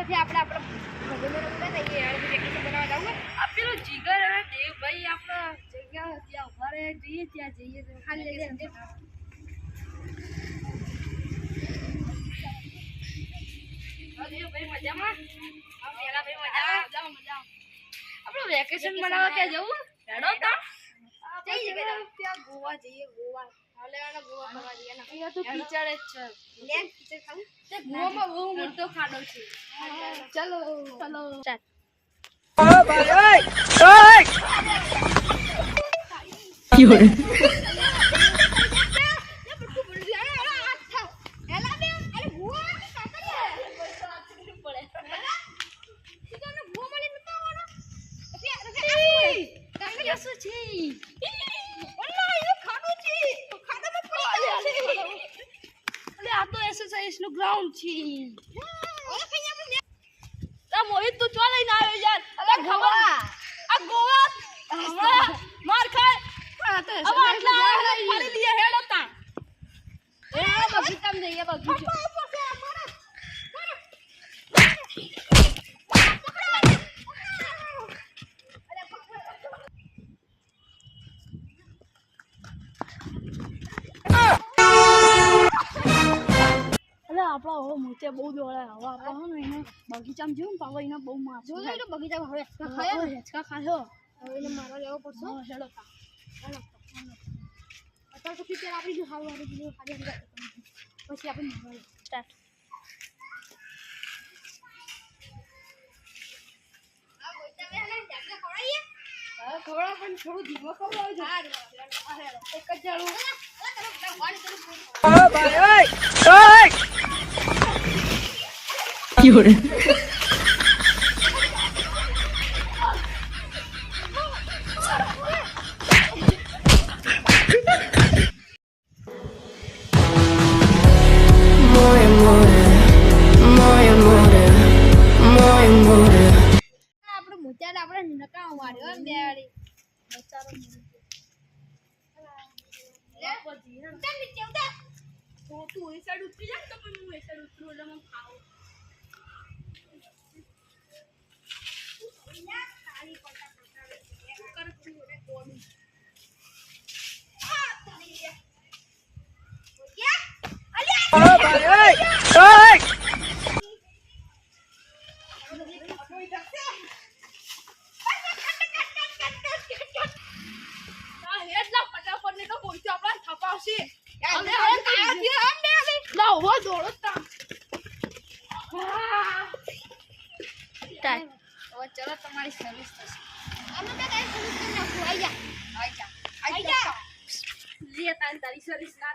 પછી આપણે ભગવાન બનાવવા જાવ આ પેલો જીગર અને દેવભાઈ આપણા જગ્યા ત્યાં ઉભા રહે જઈએ ત્યાં જઈએ ખાલી ભાઈ મજામાં આપણું વેકેશન બનાવવા ત્યાં જવું હેડો ત્યાં ગોવા જઈએ ગોવા ગોવા ફરવા જઈએ અહીંયા તો કીચડ જ છે ગોવામાં બહુ મોટો ખાડો છે ચલો ચલો નું ગ્રાઉન્ડ છે મોહિત તું ચો લઈને આવ્યો યાર અરે ખબર આ ગોવા માર ખાય હવે આટલા ફરી લીએ હેડો તા એ બગીચામ જઈએ બગીચો આપડા હવે મોતે બહુ દોડે હવે આપડા હે ને બગીચામાં જેવું પાવા એને બહુ માર જો તો બગીચામાં હવે ખાયો હેચકા ખાયો હવે એને મારવા લેવો પડશે હેડો તા અત્યારે તો પિક્ચર આપણી જો હાવ વાળી વિડિયો ખાલી અંદર પછી આપણે મારવા સ્ટાર્ટ આ બોઈતા મે હે જાકે ખવડાઈએ હા ખવડા પણ થોડું ધીમો ખવડાવજો હા હેડો એક જ જાળું ઓ ભાઈ ઓય Llore. આપણે નકામ વાળ્યો એમ બેડી બચારો તું એ સાઈડ ઉતરી જા તો પણ હું એ સાઈડ ઉતરું એટલે મને ખાવ ચલો તમારી સર્વિસ થશે અમે તો કઈ સર્વિસ કરી નાખું આઈ જા લે તારી સર્વિસ ના